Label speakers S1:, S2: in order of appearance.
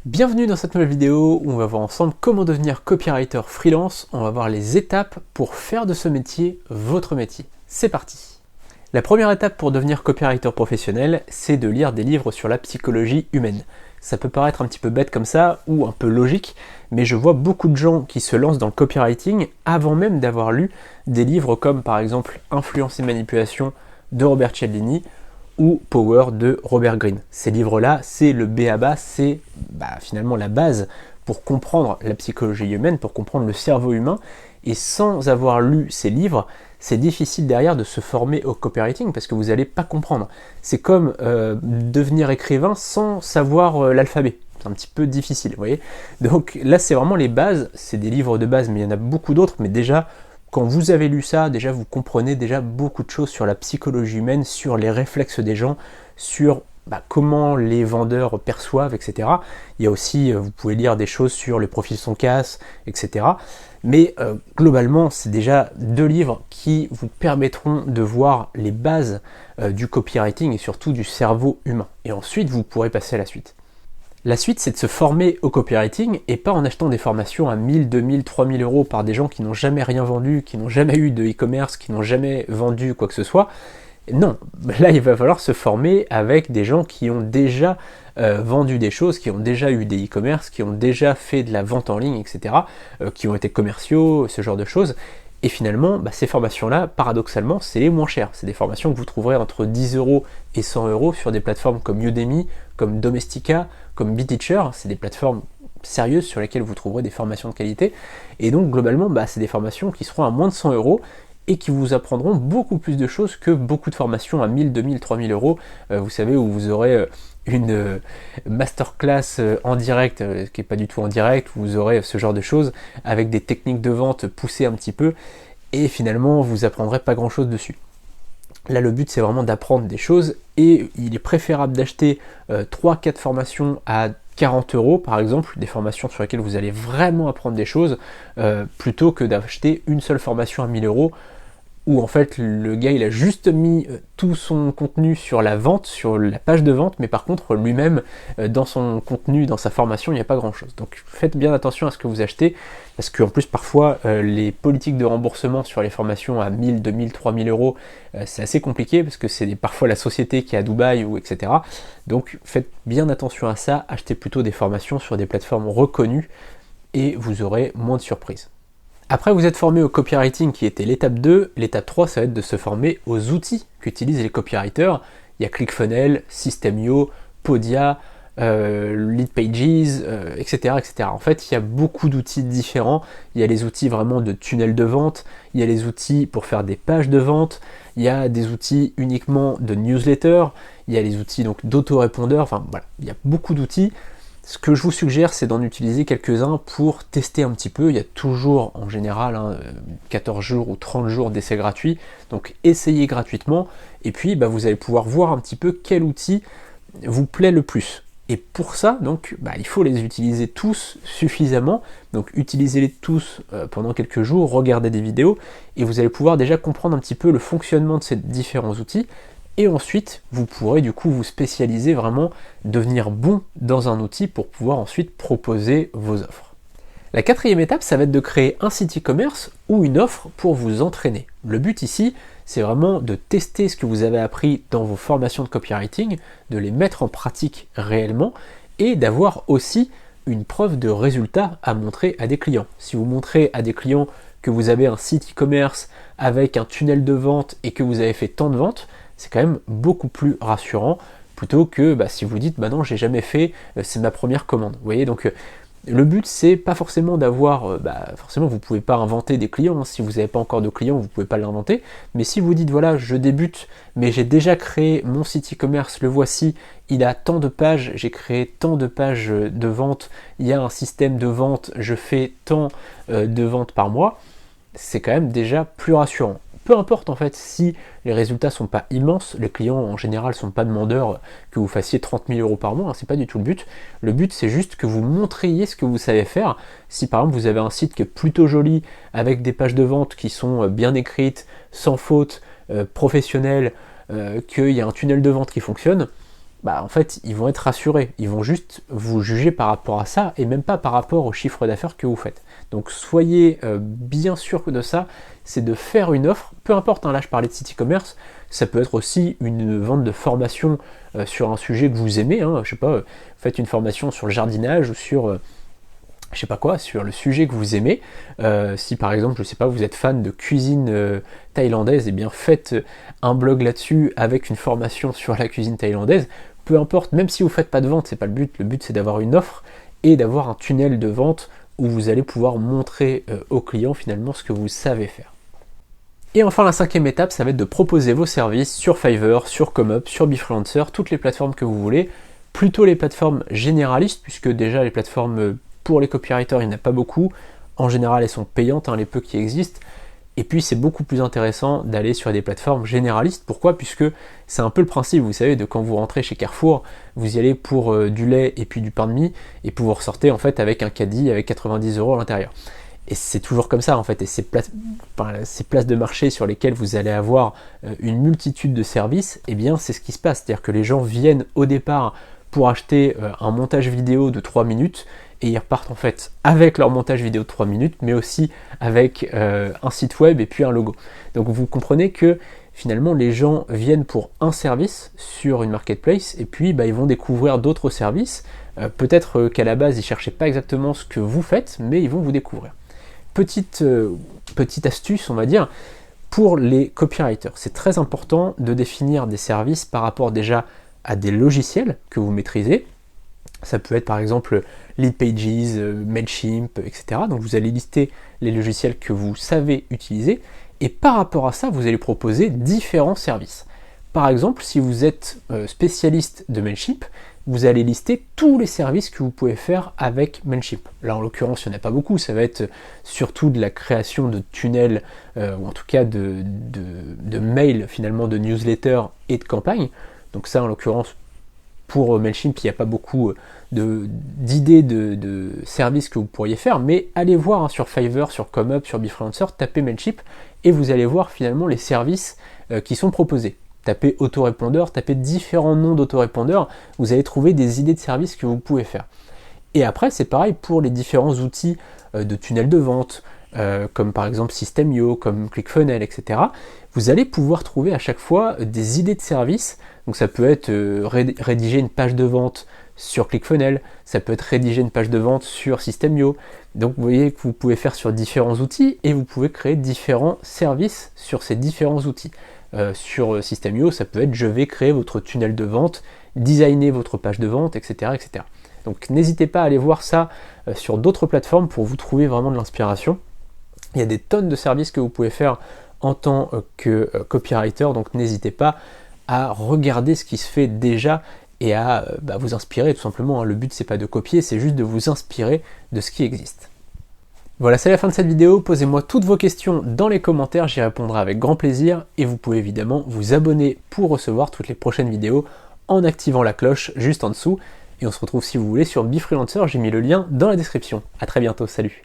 S1: Bienvenue dans cette nouvelle vidéo où on va voir ensemble comment devenir copywriter freelance. On va voir les étapes pour faire de ce métier votre métier. C'est parti! La première étape pour devenir copywriter professionnel, c'est de lire des livres sur la psychologie humaine. Ça peut paraître un petit peu bête comme ça ou un peu logique, mais je vois beaucoup de gens qui se lancent dans le copywriting avant même d'avoir lu des livres comme par exemple Influence et manipulation de Robert Cialdini ou Power de Robert Greene. Ces livres-là, c'est le b.a.-ba, c'est finalement la base pour comprendre la psychologie humaine, pour comprendre le cerveau humain. Et sans avoir lu ces livres, c'est difficile derrière de se former au copywriting parce que vous n'allez pas comprendre. C'est comme devenir écrivain sans savoir l'alphabet. C'est un petit peu difficile, vous voyez. Donc là, c'est vraiment les bases, c'est des livres de base, mais il y en a beaucoup d'autres, mais déjà, quand vous avez lu ça, déjà vous comprenez déjà beaucoup de choses sur la psychologie humaine, sur les réflexes des gens, sur comment les vendeurs perçoivent, etc. Il y a aussi, vous pouvez lire des choses sur les profils son casse, etc. Mais globalement, c'est déjà deux livres qui vous permettront de voir les bases du copywriting et surtout du cerveau humain. Et ensuite, vous pourrez passer à la suite. La suite, c'est de se former au copywriting et pas en achetant des formations à 1000, 2000, 3000 euros par des gens qui n'ont jamais rien vendu, qui n'ont jamais eu de e-commerce, qui n'ont jamais vendu quoi que ce soit. Non, là, il va falloir se former avec des gens qui ont déjà vendu des choses, qui ont déjà eu des e-commerce, qui ont déjà fait de la vente en ligne, etc., qui ont été commerciaux, ce genre de choses. Et finalement, ces formations-là, paradoxalement, c'est les moins chères. C'est des formations que vous trouverez entre 10 euros et 100 euros sur des plateformes comme Udemy, comme Domestika, comme BeTeacher. C'est des plateformes sérieuses sur lesquelles vous trouverez des formations de qualité. Et donc, globalement, c'est des formations qui seront à moins de 100 euros et qui vous apprendront beaucoup plus de choses que beaucoup de formations à 1000, 2000, 3000 euros. Vous savez, où vous aurez une masterclass en direct, qui n'est pas du tout en direct, où vous aurez ce genre de choses, avec des techniques de vente poussées un petit peu, et finalement, vous apprendrez pas grand-chose dessus. Là, le but, c'est vraiment d'apprendre des choses, et il est préférable d'acheter 3-4 formations à 40 euros, par exemple, des formations sur lesquelles vous allez vraiment apprendre des choses, plutôt que d'acheter une seule formation à 1000 euros, où en fait le gars il a juste mis tout son contenu sur la vente, sur la page de vente, mais par contre lui-même dans son contenu, dans sa formation, il n'y a pas grand chose. Donc faites bien attention à ce que vous achetez, parce qu'en plus parfois les politiques de remboursement sur les formations à 1000, 2000, 3000 euros, c'est assez compliqué, parce que c'est parfois la société qui est à Dubaï, ou etc. Donc faites bien attention à ça, achetez plutôt des formations sur des plateformes reconnues, et vous aurez moins de surprises. Après, vous êtes formé au copywriting qui était l'étape 2, l'étape 3, ça va être de se former aux outils qu'utilisent les copywriters. Il y a ClickFunnels, System.io, Podia, Leadpages, etc., etc. En fait, il y a beaucoup d'outils différents. Il y a les outils vraiment de tunnel de vente, il y a les outils pour faire des pages de vente, il y a des outils uniquement de newsletter, il y a les outils donc d'autorépondeurs, enfin voilà, il y a beaucoup d'outils. Ce que je vous suggère, c'est d'en utiliser quelques-uns pour tester un petit peu. Il y a toujours, en général, 14 jours ou 30 jours d'essai gratuit. Donc, essayez gratuitement. Et puis, vous allez pouvoir voir un petit peu quel outil vous plaît le plus. Et pour ça, donc, il faut les utiliser tous suffisamment. Donc, utilisez-les tous pendant quelques jours, regardez des vidéos, et vous allez pouvoir déjà comprendre un petit peu le fonctionnement de ces différents outils. Et ensuite, vous pourrez du coup vous spécialiser vraiment, devenir bon dans un outil pour pouvoir ensuite proposer vos offres. La quatrième étape, ça va être de créer un site e-commerce ou une offre pour vous entraîner. Le but ici, c'est vraiment de tester ce que vous avez appris dans vos formations de copywriting, de les mettre en pratique réellement et d'avoir aussi une preuve de résultat à montrer à des clients. Si vous montrez à des clients que vous avez un site e-commerce avec un tunnel de vente et que vous avez fait tant de ventes, c'est quand même beaucoup plus rassurant plutôt que si vous dites non, j'ai jamais fait, c'est ma première commande. Vous voyez, donc le but c'est pas forcément d'avoir, forcément vous pouvez pas inventer des clients, hein. Si vous n'avez pas encore de clients, vous pouvez pas l'inventer, mais si vous dites voilà, je débute, mais j'ai déjà créé mon site e-commerce, le voici, il a tant de pages, j'ai créé tant de pages de vente, il y a un système de vente, je fais tant de ventes par mois, c'est quand même déjà plus rassurant. Peu importe en fait si les résultats sont pas immenses, les clients en général sont pas demandeurs que vous fassiez 30 000 euros par mois, hein, c'est pas du tout le but. Le but c'est juste que vous montriez ce que vous savez faire. Si par exemple vous avez un site qui est plutôt joli, avec des pages de vente qui sont bien écrites, sans faute, professionnelles, qu'il y a un tunnel de vente qui fonctionne, en fait, ils vont être rassurés. Ils vont juste vous juger par rapport à ça et même pas par rapport au chiffre d'affaires que vous faites. Donc soyez bien sûr de ça, c'est de faire une offre, peu importe, hein, là je parlais de site e-commerce, ça peut être aussi une vente de formation sur un sujet que vous aimez, hein, je sais pas, faites une formation sur le jardinage ou sur je sais pas quoi, sur le sujet que vous aimez. Si par exemple, je sais pas, vous êtes fan de cuisine thaïlandaise, et bien faites un blog là-dessus avec une formation sur la cuisine thaïlandaise. Peu importe, même si vous faites pas de vente, c'est pas le but c'est d'avoir une offre et d'avoir un tunnel de vente où vous allez pouvoir montrer aux clients finalement ce que vous savez faire. Et enfin, la cinquième étape, ça va être de proposer vos services sur Fiverr, sur ComeUp, sur Befreelancer, toutes les plateformes que vous voulez, plutôt les plateformes généralistes, puisque déjà les plateformes pour les copywriters, il n'y en a pas beaucoup. En général, elles sont payantes, hein, les peu qui existent. Et puis, c'est beaucoup plus intéressant d'aller sur des plateformes généralistes. Pourquoi ? Puisque c'est un peu le principe, vous savez, de quand vous rentrez chez Carrefour, vous y allez pour du lait et puis du pain de mie, et puis vous ressortez en fait avec un caddie avec 90 € à l'intérieur. Et c'est toujours comme ça en fait. Et ces places de marché sur lesquelles vous allez avoir une multitude de services, eh bien, c'est ce qui se passe. C'est-à-dire que les gens viennent au départ pour acheter un montage vidéo de 3 minutes, et ils repartent en fait avec leur montage vidéo de 3 minutes, mais aussi avec un site web et puis un logo. Donc vous comprenez que finalement les gens viennent pour un service sur une marketplace, et puis ils vont découvrir d'autres services. Peut-être qu'à la base ils ne cherchaient pas exactement ce que vous faites, mais ils vont vous découvrir. Petite astuce, on va dire, pour les copywriters. C'est très important de définir des services par rapport déjà à des logiciels que vous maîtrisez. Ça peut être par exemple Leadpages, Mailchimp, etc. Donc vous allez lister les logiciels que vous savez utiliser, et par rapport à ça, vous allez proposer différents services. Par exemple, si vous êtes spécialiste de Mailchimp, vous allez lister tous les services que vous pouvez faire avec Mailchimp. Là, en l'occurrence, il n'y en a pas beaucoup, ça va être surtout de la création de tunnels, ou en tout cas de mails, finalement, de newsletters et de campagnes. Donc ça, en l'occurrence, pour Mailchimp, il n'y a pas beaucoup d'idées de services que vous pourriez faire, mais allez voir sur Fiverr, sur ComeUp, sur Befreelancer, tapez Mailchimp, et vous allez voir finalement les services qui sont proposés. Tapez autorépondeur, tapez différents noms d'autorépondeurs, vous allez trouver des idées de services que vous pouvez faire. Et après, c'est pareil pour les différents outils de tunnel de vente, comme par exemple System.io, comme ClickFunnels, etc. Vous allez pouvoir trouver à chaque fois des idées de services. Donc ça peut être rédiger une page de vente sur ClickFunnels, ça peut être rédiger une page de vente sur System.io. Donc vous voyez que vous pouvez faire sur différents outils, et vous pouvez créer différents services sur ces différents outils. Sur System.io, ça peut être je vais créer votre tunnel de vente, designer votre page de vente, etc. etc. Donc n'hésitez pas à aller voir ça sur d'autres plateformes pour vous trouver vraiment de l'inspiration. Il y a des tonnes de services que vous pouvez faire en tant que copywriter, donc n'hésitez pas à regarder ce qui se fait déjà et à vous inspirer tout simplement. Le but c'est pas de copier, c'est juste de vous inspirer de ce qui existe. Voilà, c'est la fin de cette vidéo. Posez-moi toutes vos questions dans les commentaires, j'y répondrai avec grand plaisir, et vous pouvez évidemment vous abonner pour recevoir toutes les prochaines vidéos en activant la cloche juste en dessous. Et on se retrouve si vous voulez sur Befreelancer, j'ai mis le lien dans la description. A très bientôt, salut.